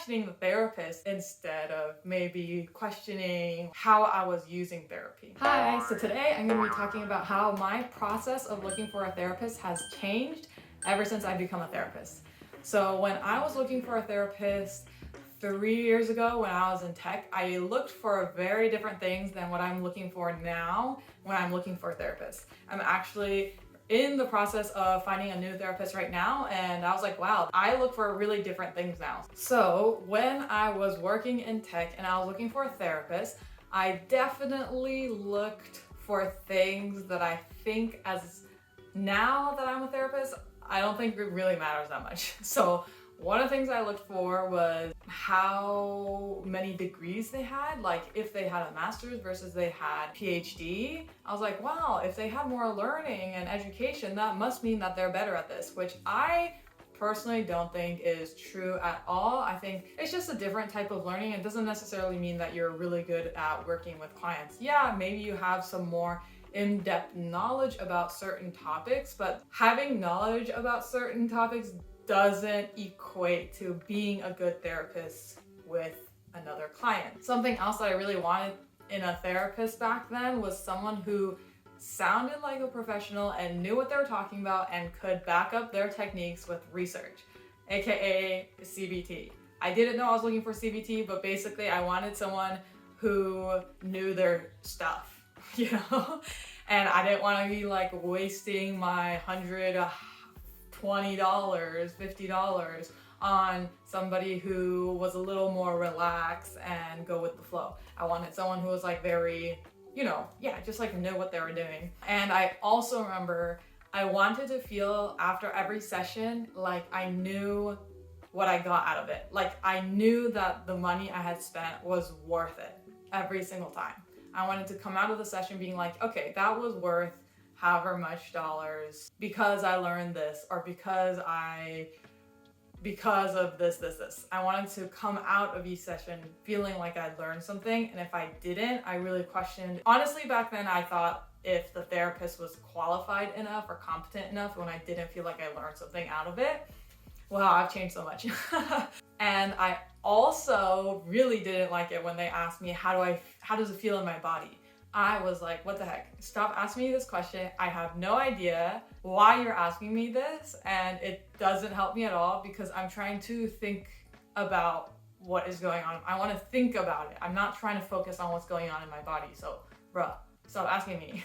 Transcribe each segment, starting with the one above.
questioning the therapist instead of maybe questioning how I was using therapy. Hi, so today I'm going to be talking about how my process of looking for a therapist has changed ever since I've become a therapist. So when I was looking for a therapist 3 years ago when I was in tech, I looked for very different things than what I'm looking for now when I'm looking for a therapist. I'm actually in the process of finding a new therapist right now, and I was like, wow, I look for really different things now. So when I was working in tech and I was looking for a therapist, I definitely looked for things that I think, as now that I'm a therapist, I don't think it really matters that much. So one of the things I looked for was how many degrees they had, like if they had a master's versus they had PhD. I was like, wow, if they have more learning and education, that must mean that they're better at this, which I personally don't think is true at all. I think it's just a different type of learning. It doesn't necessarily mean that you're really good at working with clients. Yeah, maybe you have some more in-depth knowledge about certain topics, but having knowledge about certain topics doesn't equate to being a good therapist with another client. Something else that I really wanted in a therapist back then was someone who sounded like a professional and knew what they were talking about and could back up their techniques with research, aka CBT. I didn't know I was looking for CBT, but basically I wanted someone who knew their stuff, you know? And I didn't want to be like wasting my $20, $50 on somebody who was a little more relaxed and go with the flow. I wanted someone who was like very, just like know what they were doing. And I also remember I wanted to feel after every session like I knew what I got out of it. Like I knew that the money I had spent was worth it every single time. I wanted to come out of the session being like, okay, that was worth however much dollars because I learned this, or because of this. I wanted to come out of each session feeling like I'd learned something, and if I didn't, I really questioned. Honestly, back then I thought if the therapist was qualified enough or competent enough when I didn't feel like I learned something out of it. Wow, I've changed so much. And I also really didn't like it when they asked me, how does it feel in my body? I was like, what the heck? Stop asking me this question. I have no idea why you're asking me this, and it doesn't help me at all because I'm trying to think about what is going on. I want to think about it. I'm not trying to focus on what's going on in my body. So, bruh, stop asking me.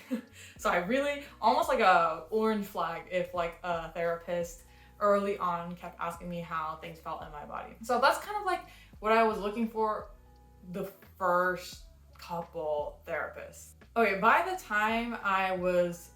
So I really, almost like a orange flag if like a therapist early on kept asking me how things felt in my body. So that's kind of like what I was looking for the first couple therapists. Okay, by the time I was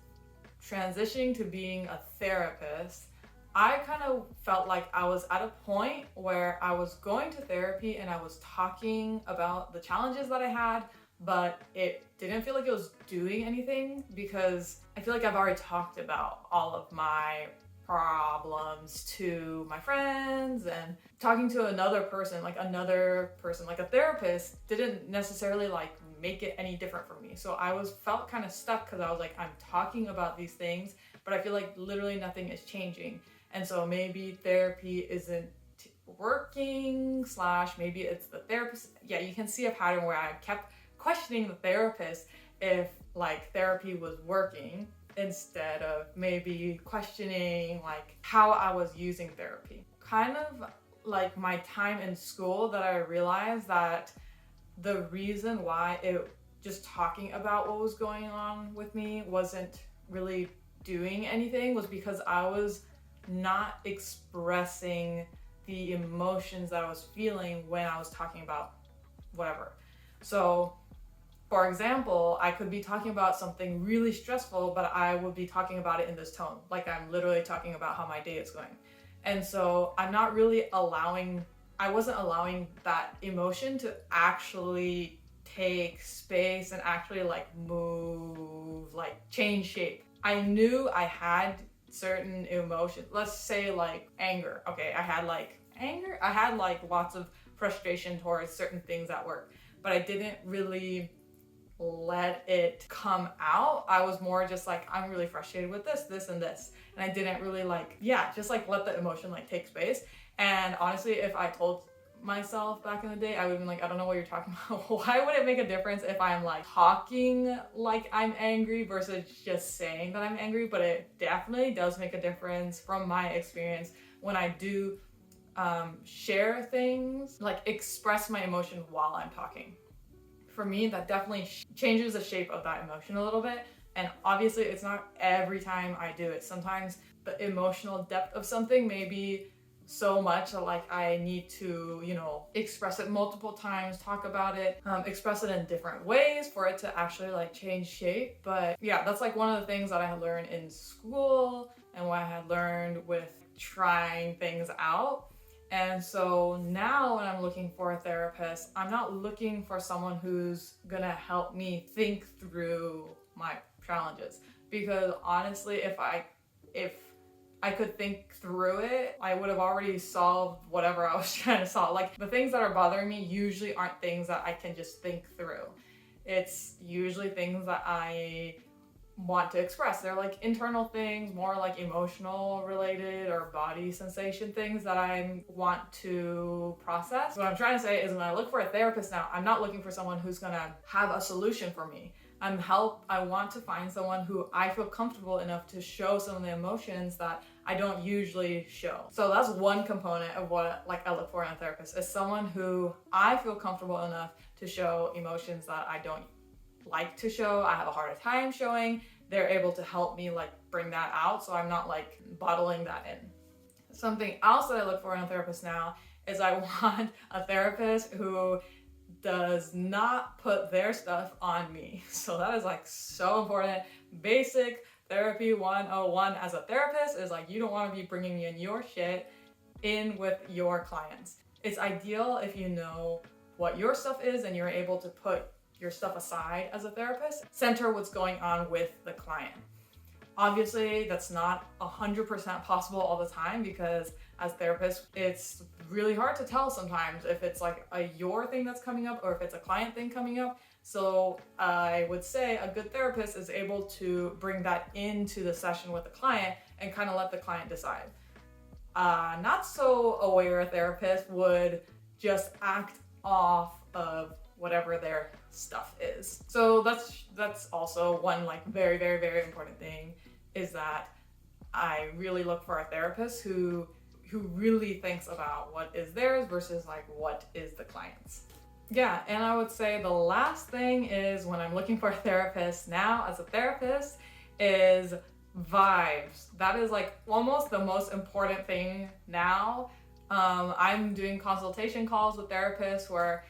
transitioning to being a therapist, I kind of felt like I was at a point where I was going to therapy and I was talking about the challenges that I had, but it didn't feel like it was doing anything because I feel like I've already talked about all of my problems to my friends, and talking to another person like a therapist didn't necessarily like make it any different for me. So I felt kind of stuck because I was like, I'm talking about these things, but I feel like literally nothing is changing. And so maybe therapy isn't working, / maybe it's the therapist. Yeah, you can see a pattern where I kept questioning the therapist if like therapy was working, instead of maybe questioning like how I was using therapy. Kind of like my time in school that I realized that the reason why just talking about what was going on with me wasn't really doing anything was because I was not expressing the emotions that I was feeling when I was talking about whatever. So for example, I could be talking about something really stressful, but I would be talking about it in this tone, like I'm literally talking about how my day is going. And so I wasn't allowing that emotion to actually take space and actually like move, like change shape. I knew I had certain emotions. Let's say like anger. Okay, I had like anger. I had like lots of frustration towards certain things at work, but I didn't really let it come out. I was more just like, I'm really frustrated with this, and this. And I didn't really just let the emotion like take space. And honestly, if I told myself back in the day, I would have been like, I don't know what you're talking about. Why would it make a difference if I'm like talking like I'm angry versus just saying that I'm angry? But it definitely does make a difference from my experience when I do share things, like express my emotion while I'm talking. For me, that definitely changes the shape of that emotion a little bit. And obviously, it's not every time I do it. Sometimes the emotional depth of something may be so much that like I need to, express it multiple times, talk about it, express it in different ways for it to actually like change shape. But yeah, that's like one of the things that I had learned in school and what I had learned with trying things out. And so now when I'm looking for a therapist, I'm not looking for someone who's gonna help me think through my challenges, because honestly, if I could think through it, I would have already solved whatever I was trying to solve. Like the things that are bothering me usually aren't things that I can just think through. It's usually things that I want to express. They're like internal things, more like emotional related or body sensation things that I want to process. What I'm trying to say is when I look for a therapist now, I'm not looking for someone who's gonna have a solution for me. I want to find someone who I feel comfortable enough to show some of the emotions that I don't usually show. So that's one component of what like I look for in a therapist, is someone who I feel comfortable enough to show emotions that I don't like to show, I have a harder time showing. They're able to help me like bring that out, so I'm not like bottling that in. Something else that I look for in a therapist now is I want a therapist who does not put their stuff on me. So that is like so important. Basic therapy 101 as a therapist is like, you don't want to be bringing in your shit in with your clients. It's ideal if you know what your stuff is and you're able to put your stuff aside as a therapist, center what's going on with the client. Obviously, that's not 100% possible all the time, because as therapists, it's really hard to tell sometimes if it's like a your thing that's coming up or if it's a client thing coming up. So I would say a good therapist is able to bring that into the session with the client and kind of let the client decide. Not so aware therapist would just act off of whatever their stuff is. So that's also one like very, very, very important thing, is that I really look for a therapist who really thinks about what is theirs versus like what is the client's. Yeah, and I would say the last thing is when I'm looking for a therapist now as a therapist is vibes. That is like almost the most important thing now. I'm doing consultation calls with therapists where,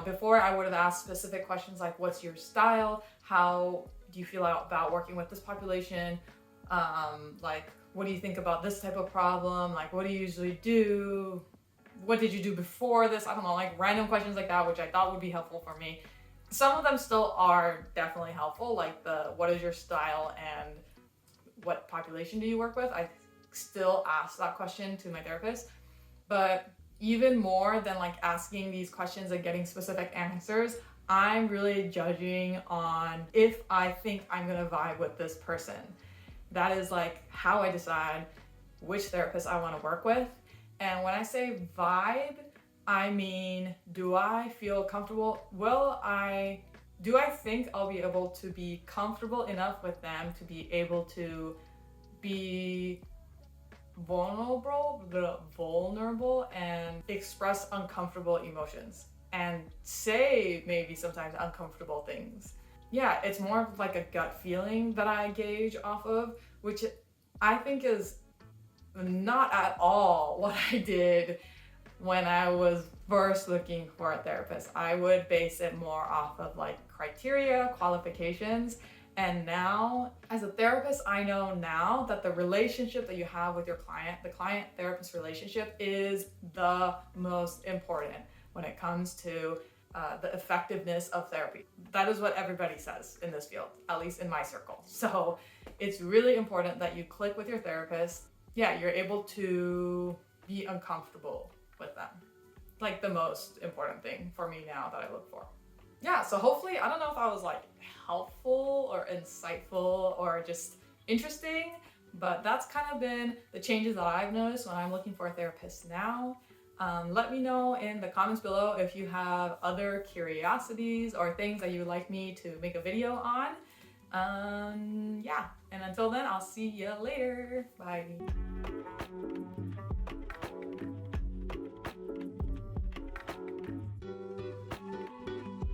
before I would have asked specific questions like, what's your style? How do you feel about working with this population? Like, what do you think about this type of problem? Like, what do you usually do? What did you do before this? I don't know, like random questions like that, which I thought would be helpful for me. Some of them still are definitely helpful, like what is your style and what population do you work with? I still ask that question to my therapist. But even more than like asking these questions and getting specific answers, I'm really judging on if I think I'm gonna vibe with this person. That is like how I decide which therapist I want to work with. And when I say vibe, I mean, do I feel comfortable? Do I think I'll be able to be comfortable enough with them to be able to be vulnerable and express uncomfortable emotions and say maybe sometimes uncomfortable things. Yeah, it's more of like a gut feeling that I gauge off of, which I think is not at all what I did when I was first looking for a therapist. I would base it more off of like criteria, qualifications. And now, as a therapist, I know now that the relationship that you have with your client, the client-therapist relationship, is the most important when it comes to the effectiveness of therapy. That is what everybody says in this field, at least in my circle. So it's really important that you click with your therapist. Yeah, you're able to be uncomfortable with them. Like the most important thing for me now that I look for. Yeah, so hopefully, I don't know if I was like helpful or insightful or just interesting, but that's kind of been the changes that I've noticed when I'm looking for a therapist now. Let me know in the comments below if you have other curiosities or things that you would like me to make a video on. Yeah, and until then, I'll see you later. Bye.